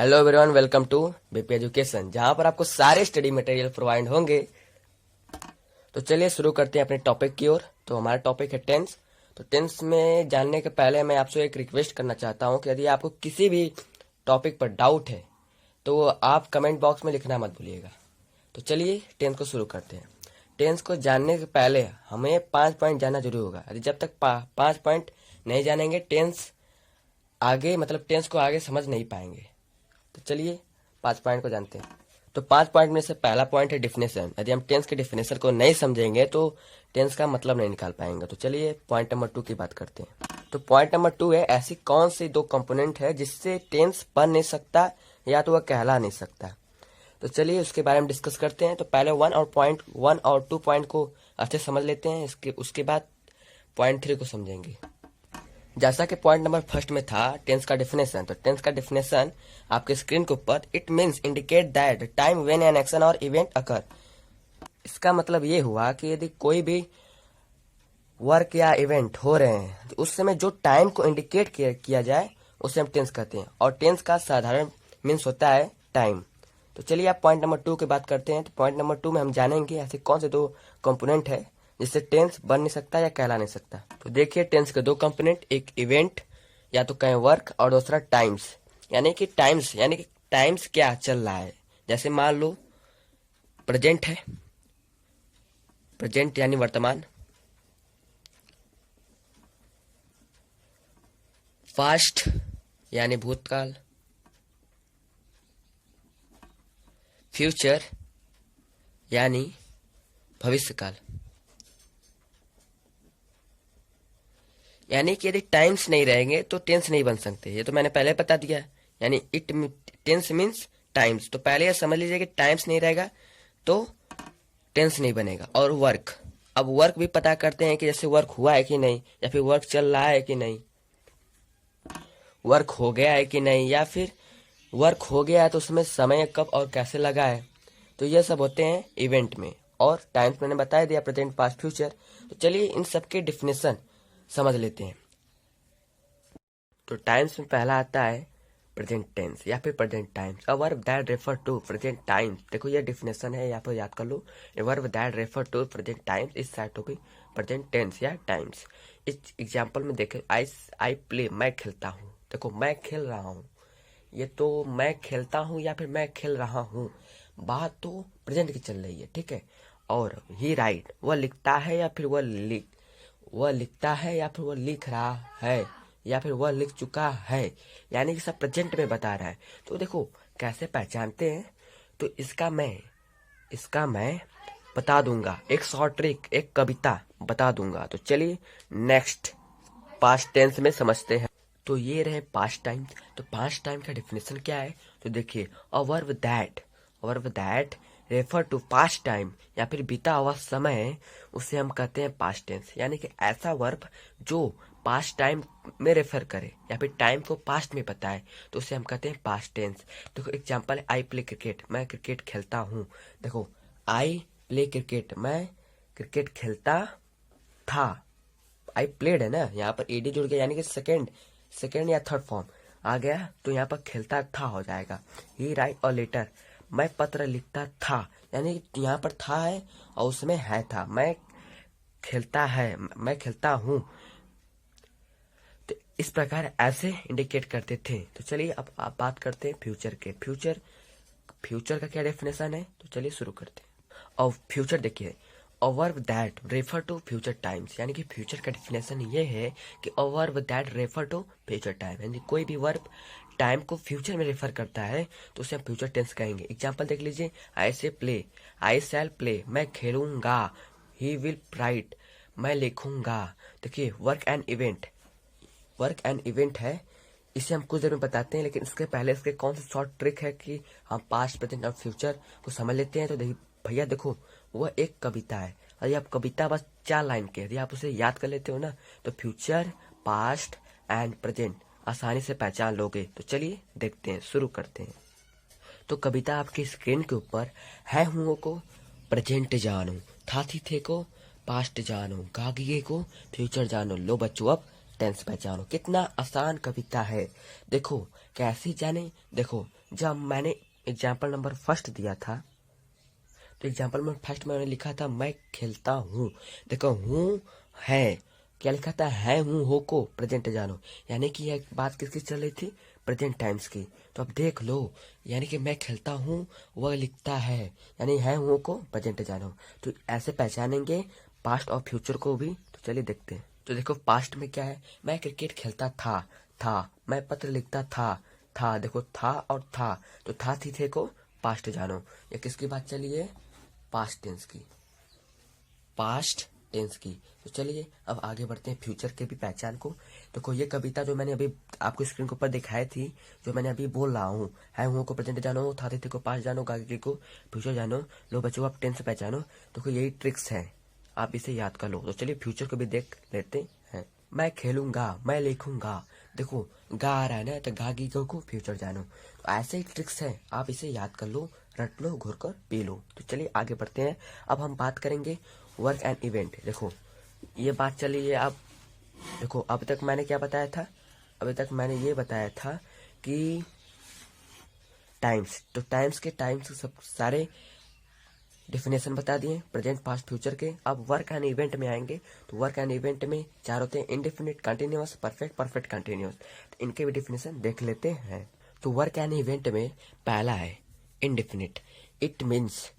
Hello everyone, welcome to BP education, जहां पर आपको सारे स्टडी मटेरियल प्रोवाइड होंगे। तो चलिए शुरू करते हैं अपने टॉपिक की ओर। तो हमारा टॉपिक है टेंस। तो टेंस में जानने के पहले मैं आपसे एक रिक्वेस्ट करना चाहता हूं कि यदि आपको किसी भी टॉपिक पर डाउट है तो आप कमेंट बॉक्स में लिखना मत भूलिएगा। तो चलिए टेंस को शुरू करते हैं। टेंस को जानने के पहले हमें 5 पॉइंट जानना जरूरी होगा। यदि जब तक 5 पॉइंट नहीं जानेंगे टेंस को आगे समझ नहीं पाएंगे। तो चलिए 5 पॉइंट को जानते हैं। तो 5 पॉइंट में से पहला पॉइंट है डिफिनेशन। यदि हम टेंस के डिफिनेशन को नहीं समझेंगे तो टेंस का मतलब नहीं निकाल पाएंगे। तो चलिए पॉइंट नंबर 2 की बात करते हैं। तो पॉइंट नंबर 2 है, ऐसी कौन सी दो कंपोनेंट है जिससे टेंस बन नहीं सकता या तो वह कहला नहीं सकता। तो चलिए उसके बारे में डिस्कस करते हैं। तो पहले 1 और 2 पॉइंट को अच्छे समझ लेते हैं, उसके बाद पॉइंट 3 को समझेंगे। जैसा कि पॉइंट नंबर फर्स्ट में था टेंस का डिफिनेशन। तो टेंस का डिफिनेशन आपके स्क्रीन के ऊपर, it means indicate that time when an action और इवेंट अकर। इसका मतलब ये हुआ कि यदि कोई भी वर्क या इवेंट हो रहे हैं तो उस समय जो टाइम को इंडिकेट किया जाए उसे हम टेंस कहते हैं, और टेंस का साधारण मीन्स होता है टाइम। तो चलिए आप पॉइंट नंबर 2 की बात करते हैं। तो पॉइंट नंबर 2 में हम जानेंगे ऐसे कौन से दो कंपोनेंट है जिससे टेंस बन नहीं सकता या कहला नहीं सकता। तो देखिए टेंस के दो कंपोनेंट, एक इवेंट या तो कहें वर्क और दूसरा टाइम्स। यानी कि टाइम्स क्या चल रहा है। जैसे मान लो प्रेजेंट है, प्रेजेंट यानी वर्तमान, पास्ट यानी भूतकाल, फ्यूचर यानी भविष्यकाल। यानी कि यदि टाइम्स नहीं रहेंगे तो टेंस नहीं बन सकते। ये तो मैंने पहले बता दिया। यानी टेंस मीन्स टाइम्स। तो पहले ये समझ लीजिए कि टाइम्स नहीं रहेगा तो टेंस नहीं बनेगा। और वर्क, अब वर्क भी पता करते हैं कि जैसे वर्क हुआ है कि नहीं, या फिर वर्क चल रहा है कि नहीं, वर्क हो गया है कि नहीं, या फिर वर्क हो गया है तो उसमें समय कब और कैसे लगा है। तो ये सब होते हैं इवेंट में। और टाइम्स मैंने बता दिया, प्रेजेंट पास्ट फ्यूचर। तो चलिए इन सबके डिफिनेशन समझ लेते हैं। तो टाइम्स में पहला आता है प्रेजेंट टेंस या फिर present times, a verb that refer to present times. देखो ये डिफिनेशन है, यहाँ पर याद कर लो। A verb that refer to present times is said to be present tense या टाइम्स। इस एग्जांपल में देखें, आई प्ले, मैं खेलता हूँ। देखो मैं खेल रहा हूँ, ये तो मैं खेलता हूँ या फिर मैं खेल रहा हूँ, बात तो प्रेजेंट की चल रही है, ठीक है। और ही राइट, वह लिखता है या फिर वह लिखता है या फिर वह लिख रहा है या फिर वह लिख चुका है। यानी कि सब प्रेजेंट में बता रहा है। तो देखो कैसे पहचानते हैं। तो इसका मैं बता दूंगा, एक शॉर्ट ट्रिक, एक कविता बता दूंगा। तो चलिए नेक्स्ट पास्ट टेंस में समझते हैं। तो ये रहे पास्ट टाइम। तो पास्ट टाइम का डिफिनेशन क्या है। तो देखिए, a verb that refer to past time या फिर बीता हुआ समय, उसे हम कहते हैं पास्ट टेंस। यानी कि ऐसा वर्ब जो पास्ट टाइम में रेफर करे या फिर टाइम को पास्ट में बताए तो उसे हम कहते हैं पास्ट टेंस। देखो एग्जांपल है, आई प्ले क्रिकेट, मैं क्रिकेट खेलता हूँ। देखो आई प्ले क्रिकेट, मैं क्रिकेट खेलता था। आई प्लेड है ना, यहाँ पर एडी जुड़ गया, यानी कि सेकेंड या थर्ड फॉर्म आ गया, तो यहाँ पर खेलता था हो जाएगा। ही राइट अ लेटर, मैं पत्र लिखता था। यानी कि यहाँ पर था है और उसमें है था। मैं खेलता हूँ। तो इस प्रकार ऐसे इंडिकेट करते थे। तो चलिए अब आप बात करते हैं फ्यूचर के। फ्यूचर का क्या डेफिनेशन है, तो चलिए शुरू करते हैं। और फ्यूचर देखिए, a verb that refer to future times. यानी कि फ्यूचर का डिफिनेशन ये है कि a verb that refer to future time. यानी कोई भी वर्ब टाइम को फ्यूचर में रेफर करता है तो उसे हम फ्यूचर टेंस कहेंगे। एग्जांपल देख लीजिए, आई शैल प्ले, मैं खेलूंगा। ही विल राइट, मैं लिखूंगा। देखिए वर्क एंड इवेंट है, इसे हम कुछ देर में बताते हैं, लेकिन इसके पहले इसके कौन सी शॉर्ट ट्रिक है कि हम पास्ट प्रेजेंट और फ्यूचर को समझ लेते हैं। तो देखिए भैया, देखो वह एक कविता है। यदि आप कविता बस 4 लाइन के यदि आप उसे याद कर लेते हो ना, तो फ्यूचर, पास्ट एंड प्रेजेंट आसानी से पहचान लोगे। तो चलिए देखते हैं, शुरू करते हैं। तो कविता आपकी स्क्रीन के ऊपर है। हूँ को प्रेजेंट जानो, था थी थे को पास्ट जानो, गागिए को फ्यूचर जानो। लो बच्चों अब टेंस पहचानो। कितना आसान कविता है। देखो कैसे जाने। देखो जब मैंने एग्जाम्पल नंबर फर्स्ट दिया था तो एग्जाम्पल में फर्स्ट मैंने लिखा था मैं खेलता हूँ। देखो हूँ है, क्या लिखा था, है हूँ हो को प्रेजेंट जानो, यानी कि यह बात किसकी चल रही थी, प्रेजेंट टाइम्स की। तो अब देख लो, यानी कि मैं खेलता हूँ वह लिखता है, यानी है हूँ को प्रेजेंट जानो। तो ऐसे पहचानेंगे पास्ट और फ्यूचर को भी। तो चलिए देखते हैं। तो देखो पास्ट में क्या है, मैं क्रिकेट खेलता था, मैं पत्र लिखता था, देखो था और था, तो था थी थे को पास्ट जानो। ये किसकी बात चली है, पास्ट टेंस की, पास्ट टेंस की। तो चलिए अब आगे बढ़ते हैं फ्यूचर के भी पहचान को। देखो ये कविता जो मैंने अभी आपको स्क्रीन के ऊपर दिखाई थी, जो मैंने अभी बोल रहा हूँ, है हूँ को प्रेजेंट जानो, था थे को पास्ट जानो, गागे को फ्यूचर जानो, लो बच्चों आप टेंस पहचानो। देखो यही ट्रिक्स है, आप इसे याद कर लो। तो चलिए फ्यूचर को भी देख लेते हैं। मैं खेलूंगा, मैं लिखूंगा, देखो गा आ रहा है ना, तो गा गी गो को फ्यूचर जानो। तो ऐसे ही ट्रिक्स है, आप इसे याद कर लो, रट लो, घुर कर पी लो। तो चलिए आगे बढ़ते हैं। अब हम बात करेंगे वर्क एंड इवेंट। देखो ये बात चली है। अब देखो अब तक मैंने क्या बताया था, अभी तक मैंने ये बताया था कि टाइम्स, तो टाइम्स के टाइम्स सब सारे डिफिनेशन बता दिए, प्रेजेंट पास्ट फ्यूचर के। अब वर्क एंड इवेंट में आएंगे। तो वर्क एंड इवेंट में चार होते हैं, indefinite, continuous, perfect, perfect continuous. तो इनके भी डिफिनेशन देख लेते हैं। तो वर्क एंड इवेंट में पहला है indefinite. It means,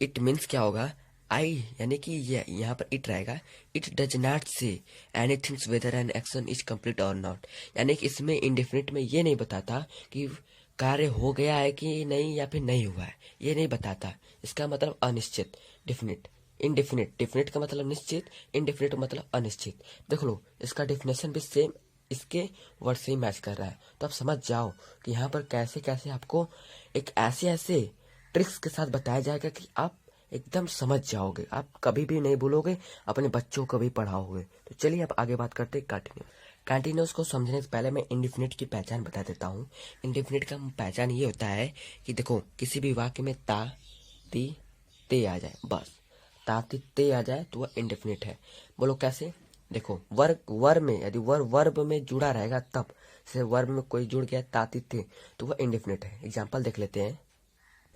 it means क्या होगा, आई, यानी कि ये यहाँ पर इट रहेगा। It does not say anything whether an action is complete और नॉट, यानी कि इसमें इंडेफिनिट में ये नहीं बताता कि कार्य हो गया है कि नहीं या फिर नहीं हुआ है, ये नहीं बताता। इसका मतलब अनिश्चित। डिफिनिट, इनडिफिनिट, डिफिनिट का मतलब निश्चित, इनडिफिनिट का मतलब अनिश्चित। देख लो इसका डिफिनेशन भी सेम, इसके वर्ड से ही मैच कर रहा है। तो आप समझ जाओ कि यहाँ पर कैसे कैसे आपको एक ऐसे ऐसे ट्रिक्स के साथ बताया जाएगा कि आप एकदम समझ जाओगे, आप कभी भी नहीं भूलोगे, अपने बच्चों को भी पढ़ाओगे। तो चलिए अब आगे बात करते हैं कंटिन्यूस। कंटिन्यूस को समझने से पहले मैं इंडिफिनिट की पहचान बता देता हूँ। इंडिफिनिट का पहचान ये होता है कि देखो किसी भी वाक्य में ता ती ते आ जाए, बस ता ती ते आ जाए तो वह इंडिफिनिट है। बोलो कैसे, देखो वर्ब में, यदि वर्ब में जुड़ा रहेगा तब, जैसे वर्ब में कोई जुड़ गया ताती थे, तो वह इंडिफिनिट है। एग्जाम्पल देख लेते हैं।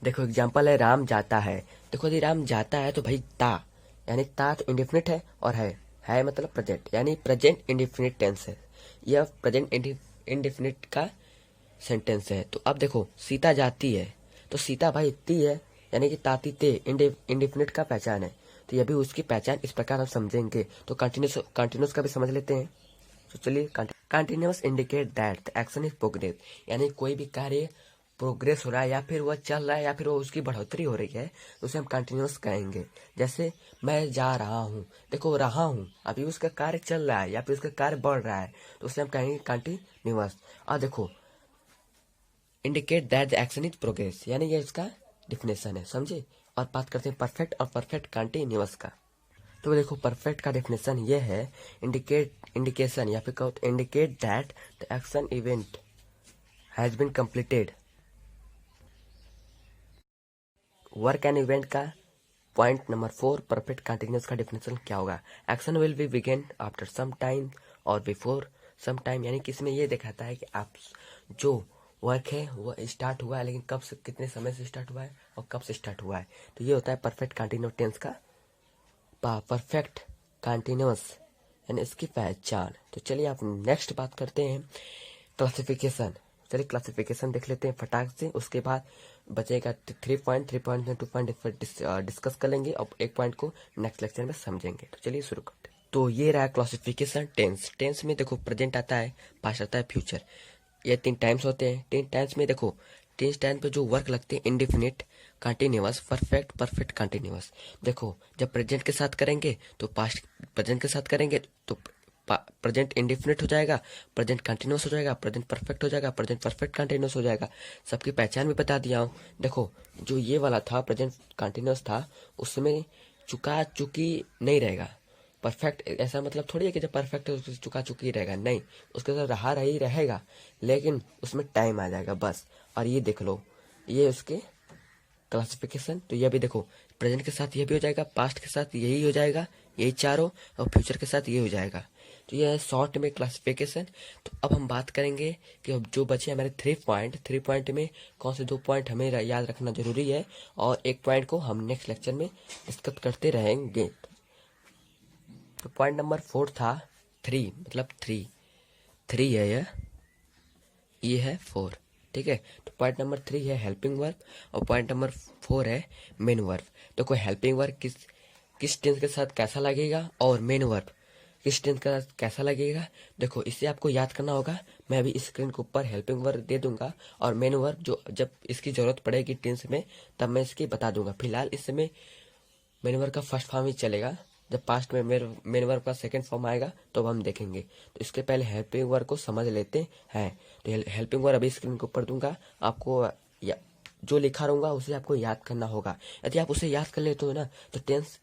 देखो एग्जाम्पल है राम जाता है। देखो यदि राम जाता है तो भाई ता, यानी ता तो इंडिफिनिट है, और है मतलब प्रेजेंट, यानी प्रेजेंट इंडिफिनिट टेंस है। यह प्रेजेंट इंडिफिनिट का सेंटेंस है। तो अब देखो सीता जाती है, तो सीता भाई ती है, यानी कि ताती ते इंडिफिनिट का पहचान है। तो यह भी उसकी पहचान इस प्रकार हम समझेंगे। तो कंटिन्यूस का भी समझ लेते हैं। तो चलिए, continuous indicate that the action is progress, यानी कोई भी कार्य प्रोग्रेस हो रहा है या फिर वह चल रहा है या फिर वो उसकी बढ़ोतरी हो रही है, तो उसे हम कंटिन्यूस कहेंगे। जैसे मैं जा रहा हूँ, देखो रहा हूँ, अभी उसका कार्य चल रहा है या फिर उसका कार्य बढ़ रहा है, तो उसे हम कहेंगे कंटिन्यूस। और देखो indicate that the action is progress, यानी ये इसका डिफिनेशन है, समझे। और बात करते हैं परफेक्ट और परफेक्ट कंटिन्यूअस का। तो देखो परफेक्ट का डेफिनेशन ये है, इंडिकेशन या फिर कहो indicate that the action event has been completed. Work and event का पॉइंट नंबर 4, परफेक्ट कंटिन्यूअस का डेफिनेशन क्या होगा, action will be begin after some time और बिफोर सम टाइम, यानी कि इसमें ये दिखाता है कि आप जो वर्क है वो स्टार्ट हुआ है, लेकिन कब से, कितने समय से स्टार्ट हुआ है और कब से स्टार्ट हुआ है। तो ये होता है परफेक्ट कंटिन्यूअस टेंस का परफेक्ट कंटिन्यूअस, यानी इसकी पहचान। तो चलिए आप नेक्स्ट बात करते हैं क्लासिफिकेशन। चलिए क्लासिफिकेशन देख लेते हैं फटाक से, उसके बाद बचेगा 3 पॉइंट, 3 पॉइंट में 2 पॉइंट डिस्कस कर लेंगे और 1 पॉइंट को नेक्स्ट लेक्चर में समझेंगे। तो चलिए शुरू करते हैं। तो ये रहा क्लासिफिकेशन टेंस। टेंस में देखो प्रेजेंट आता है, पास्ट आता है, फ्यूचर, ये 3 टाइम्स होते हैं। 3 टाइम्स में देखो 3 टाइम पे जो वर्क लगते हैं, indefinite, continuous, perfect, perfect continuous. देखो जब प्रेजेंट के साथ करेंगे तो पास्ट प्रेजेंट के साथ करेंगे तो प्रेजेंट इंडिफिनिट हो जाएगा, प्रेजेंट कंटिन्यूअस हो जाएगा, प्रेजेंट परफेक्ट हो जाएगा, प्रेजेंट परफेक्ट कंटिन्यूअस हो जाएगा। सबकी पहचान भी बता दिया हूँ। देखो जो ये वाला था प्रेजेंट कंटिन्यूअस था, उसमें चुका चुकी नहीं रहेगा। परफेक्ट ऐसा मतलब थोड़ी है कि जब परफेक्ट है उसमें चुका चुकी रहेगा, नहीं, उसके साथ रहा रही रहेगा, लेकिन उसमें टाइम आ जाएगा बस। और ये देख लो, ये उसके क्लासिफिकेशन। तो ये भी देखो प्रेजेंट के साथ ये भी हो जाएगा, पास्ट के साथ यही हो जाएगा, ये चारों, और फ्यूचर के साथ ये हो जाएगा। तो ये है शॉर्ट में क्लासिफिकेशन। तो अब हम बात करेंगे कि अब जो बचे हमारे 3 पॉइंट में कौन से 2 पॉइंट हमें याद रखना जरूरी है, और एक पॉइंट को हम नेक्स्ट लेक्चर में डिस्कस करते रहेंगे। तो पॉइंट नंबर 4 था 3, मतलब 3 है ये है 4, ठीक है। तो पॉइंट नंबर 3 है हेल्पिंग वर्ब, और पॉइंट नंबर 4 है मेन वर्ब। तो कोई हेल्पिंग वर्ब किस टेंस के साथ कैसा लगेगा, और मेन वर्ब किस टेंस के साथ कैसा लगेगा, देखो इसे आपको याद करना होगा। मैं अभी स्क्रीन के ऊपर हेल्पिंग वर्ब दे दूंगा, और मेन वर्ब जो जब इसकी जरूरत पड़ेगी टेंस में तब मैं इसकी बता दूंगा। फिलहाल इस समय मेन वर्ब का फर्स्ट फॉर्म ही चलेगा, जब पास्ट में मेन वर्ब का सेकंड फॉर्म आएगा तो हम देखेंगे। तो इसके पहले हेल्पिंग वर्ब को समझ लेते हैं। तो हेल्पिंग वर्ब अभी स्क्रीन के ऊपर दूंगा, आपको जो लिखा रहूंगा उसे आपको याद करना होगा। यदि आप उसे याद कर लेते हो ना तो टेंस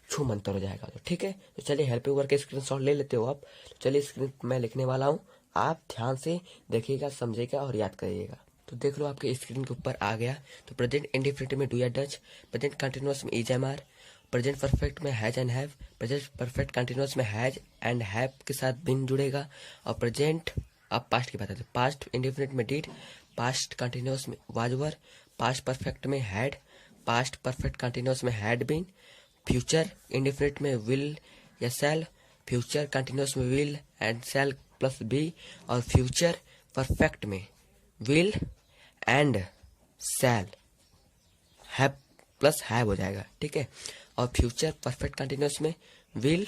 छू मंतर हो जाएगा। तो ठीक है, तो चलिए हेल्पिंग वर्ब के स्क्रीनशॉट ले लेते हो आप। तो चलिए स्क्रीन मैं लिखने वाला हूँ, आप ध्यान से देखिएगा, समझिएगा और याद करिएगा। तो देख लो आपके स्क्रीन के ऊपर आ गया। तो प्रेजेंट इंडिफिनिट में डू या डच, प्रेजेंट कंटिन्यूअस में is am are, present perfect में has and have, present perfect continuous में हैज एंड हैव के साथ बिन जुड़ेगा, और प्रेजेंट अब पास्ट की बात है तो पास्ट इंडिफिनिट में डिड, पास्ट कंटिन्यूअस में वाज वर, पास्ट परफेक्ट में हैड, पास्ट परफेक्ट कंटिन्यूअस में हैड बीन, फ्यूचर इंडिफिनिट में विल या शैल, फ्यूचर कंटिन्यूअस में will and shall plus be, और फ्यूचर परफेक्ट में will and shall have plus have हो जाएगा, ठीक है। और फ्यूचर परफेक्ट कंटिन्यूअस में will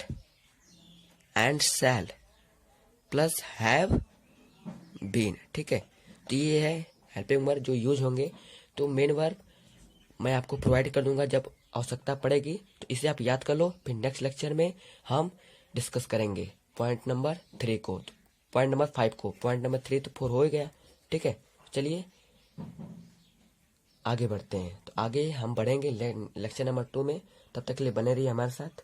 and shall plus have been, ठीक है। तो ये है हेल्पिंग वर्ब जो यूज होंगे। तो मेन वर्ब मैं आपको प्रोवाइड कर दूंगा जब आवश्यकता पड़ेगी, तो इसे आप याद कर लो। फिर नेक्स्ट लेक्चर में हम डिस्कस करेंगे पॉइंट नंबर 3 को, पॉइंट नंबर 5 को। पॉइंट नंबर 3 तो 4 हो ही गया, ठीक है। चलिए आगे बढ़ते हैं। तो आगे हम बढ़ेंगे लेक्चर नंबर 2 में, तब तक के लिए बने रहिए हमारे साथ।